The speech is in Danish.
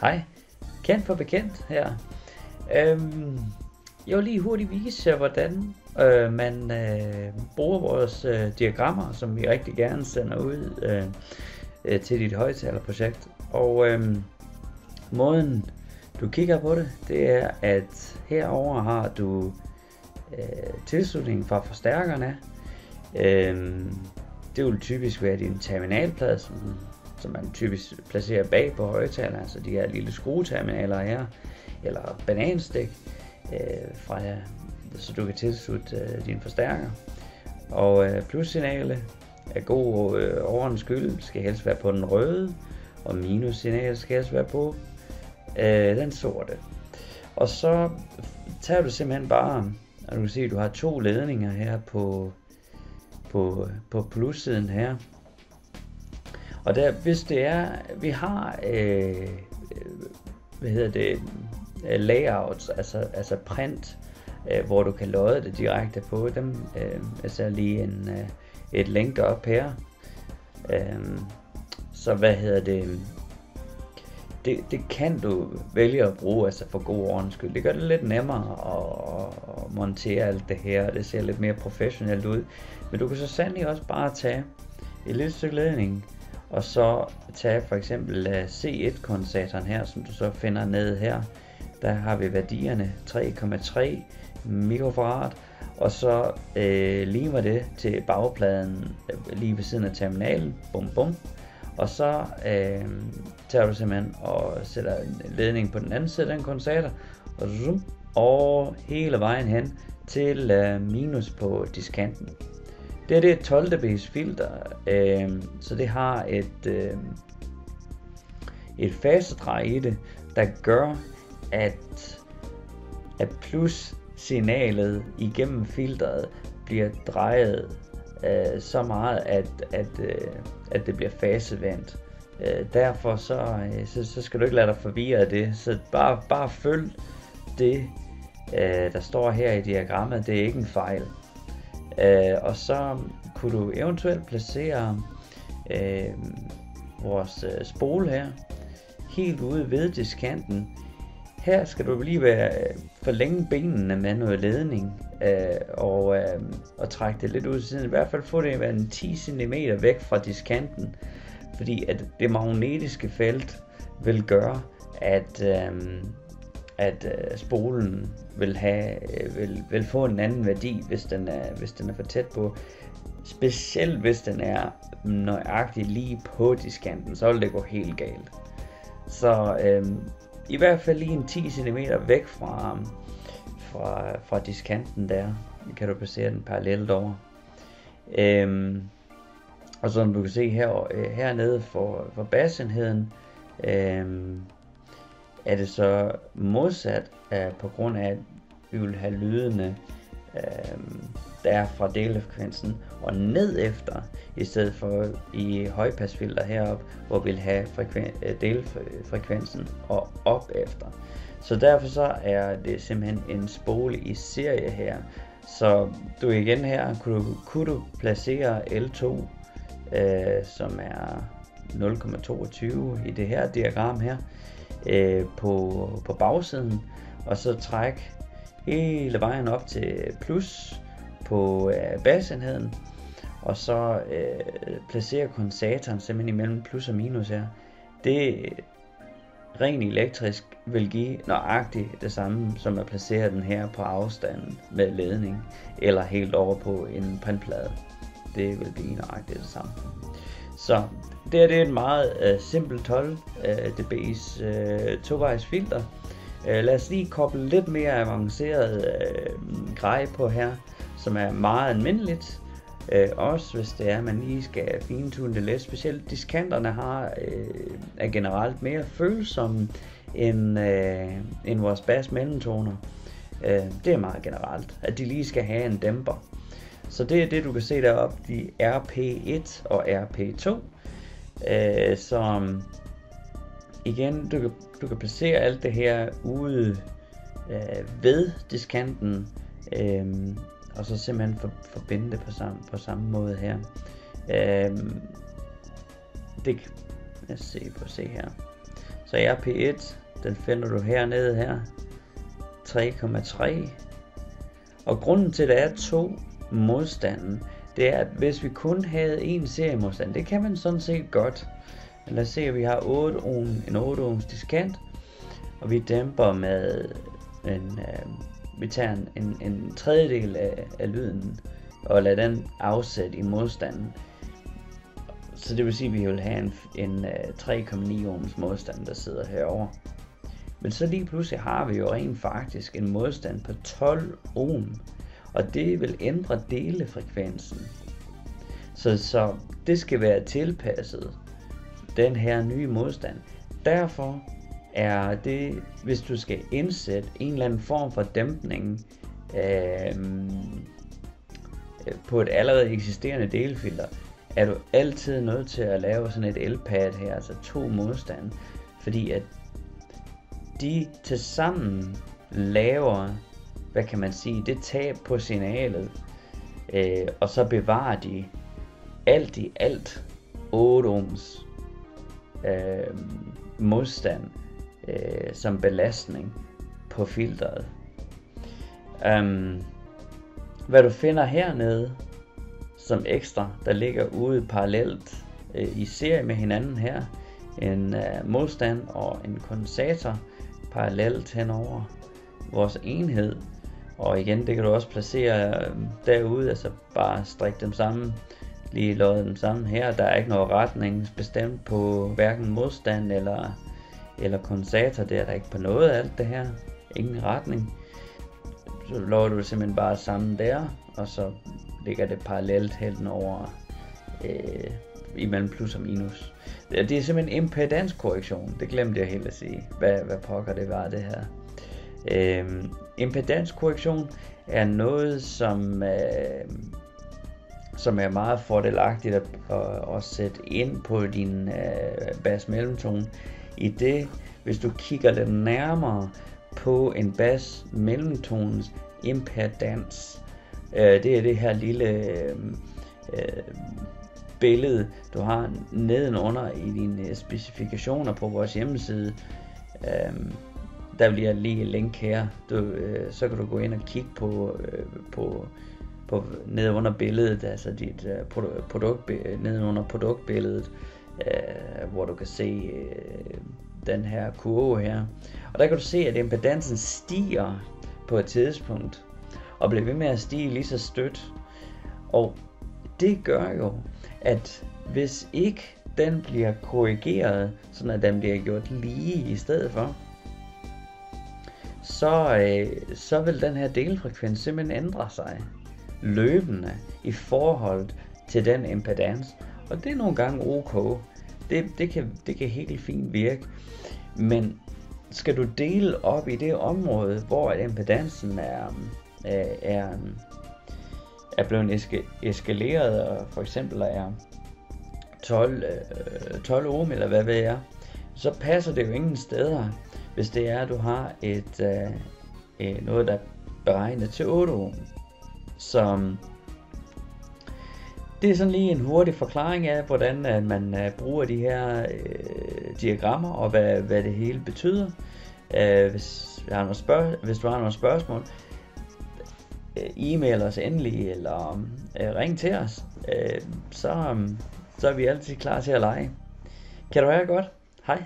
Hej, kendt for bekendt her. Jeg vil lige hurtigt vise jer, hvordan man bruger vores diagrammer, som vi rigtig gerne sender ud til dit højttalerprojekt. Og måden du kigger på det, det er, at herover har du tilslutningen fra forstærkerne. Det vil typisk være din terminalplade, som man typisk placerer bag på højttaleren, altså de her lille skrueterminaler her, eller bananstik, så du kan tilslutte din forstærker. Og plussignalet af god overens skyld skal helst være på den røde, og minussignalet skal helst være på den sorte. Og så tager du simpelthen bare, og du kan se, at du har to ledninger her på plussiden her. Og der, hvis det er, vi har layouts, altså print, hvor du kan lodde det direkte på dem. Jeg ser lige et link op her. Så det kan du vælge at bruge, altså for god ordens skyld. Det gør det lidt nemmere at montere alt det her, det ser lidt mere professionelt ud. Men du kan så sandelig også bare tage et lille stykke ledning, og så tage for eksempel C1-kondensatoren her, som du så finder nede her. Der har vi værdierne 3,3 mikrofarad, og så limer det til bagpladen lige ved siden af terminalen. Bum bum. Og så tager du simpelthen og sætter en ledning på den anden side af den kondensator, og hele vejen hen til minus på diskanten. Det er et 12 dB filter, så det har et fasedrej i det, der gør, at plus-signalet igennem filteret bliver drejet så meget, at det bliver fasevendt. Derfor så skal du ikke lade dig forvirre af det, så bare følg det, der står her i diagrammet. Det er ikke en fejl. Og så kunne du eventuelt placere vores spole her helt ude ved diskanten. Her skal du lige forlænge benene med noget ledning og trække det lidt ud til siden. I hvert fald få det en 10 cm væk fra diskanten, fordi at det magnetiske felt vil gøre, at spolen vil få en anden værdi, hvis den er for tæt på. Specielt hvis den er nøjagtigt lige på diskanten, så vil det gå helt galt. Så i hvert fald lige en 10 cm væk fra diskanten der, kan du placere den parallelt over. Og som du kan se hernede for basenheden, er det så modsat på grund af, at vi vil have lydene der fra delfrekvensen og ned efter, i stedet for i højpasfilter heroppe, hvor vi vil have delfrekvensen og op efter. Så derfor så er det simpelthen en spole i serie her. Så du igen her kunne du placere L2, som er 0,22 i det her diagram her, på bagsiden, og så trække hele vejen op til plus på basenheden, og så placere kondensatoren simpelthen imellem plus og minus her. Det rent elektrisk vil give nøjagtigt det samme som at placere den her på afstanden med ledning, eller helt over på en printplade. Det vil blive nøjagtigt det samme. Så det er et meget simpelt 12 dB's tovejs filter. Lad os lige koble lidt mere avanceret grej på her, som er meget almindeligt. Også hvis det er, at man lige skal fintune det lidt. Specielt diskanterne er generelt mere følsomme end vores bas mellemtoner. Det er meget generelt, at de lige skal have en dæmper. Så det er det, du kan se deroppe, de RP1 og RP2. Så igen, du kan placere alt det her ude ved diskanten, og så simpelthen forbinde det på samme måde her. Lad os se her. Så Så RP1, den finder du hernede her, 3,3. Og grunden til, at der er 2 modstanden, det er, at hvis vi kun havde en seriemodstand, det kan man sådan set godt. Lad os se, at vi har 8 ohm, en 8 ohms diskant, og vi dæmper med vi tager en tredjedel af lyden, og lader den afsætte i modstanden. Så det vil sige, at vi vil have en 3,9 ohms modstand, der sidder herover. Men så lige pludselig har vi jo rent faktisk en modstand på 12 ohm, og det vil ændre delefrekvensen. Så det skal være tilpasset den her nye modstand. Derfor er det, hvis du skal indsætte en eller anden form for dæmpning på et allerede eksisterende delefilter, er du altid nødt til at lave sådan et L-pad her, altså 2 modstande, fordi at de tilsammen laver, hvad kan man sige, det tab på signalet, og så bevarer de alt i alt 8 ohms modstand som belastning på filteret. Hvad du finder hernede som ekstra, der ligger ude parallelt i serie med hinanden her, en modstand og en kondensator parallelt henover vores enhed. Og igen, det kan du også placere derude, altså bare strikke dem sammen, lige lodde dem sammen her. Der er ikke noget retningsbestemt på hverken modstand eller kondensator, det er der ikke på noget af alt det her, ingen retning. Så lodder du det simpelthen bare sammen der, og så ligger det parallelt hen over imellem plus og minus. Det er simpelthen impedanskorrektion, det glemte jeg helt at sige, hvad pokker det var det her. Impedanskorrektion er noget, som er meget fordelagtigt at sætte ind på din bas mellemtone, i det, hvis du kigger lidt nærmere på en bas mellemtones impedans. Det er det her lille billede, du har nedenunder i dine specifikationer på vores hjemmeside. Der vil jeg lige link her. Så kan du gå ind og kigge på nede under billedet, altså dit produkt, nede under produktbilledet, hvor du kan se den her kurve her. Og der kan du se, at impedansen stiger på et tidspunkt, og bliver ved med at stige lige så stødt. Og det gør jo, at hvis ikke den bliver korrigeret, sådan at den bliver gjort lige i stedet for, så vil den her delfrekvens simpelthen ændre sig løbende i forhold til den impedans. Og det er nogle gange ok. Det kan helt fint virke. Men skal du dele op i det område, hvor impedansen er blevet eskaleret, og for eksempel er 12 ohm, eller hvad ved jeg, så passer det jo ingen steder, hvis det er, at du har noget, der er beregnet til 8 ohm. Så det er sådan lige en hurtig forklaring af, hvordan man bruger de her diagrammer, og hvad det hele betyder. Hvis du har nogle spørgsmål, e-mail os endelig, eller ring til os, så er vi altid klar til at lege. Kan du have det godt? Hej.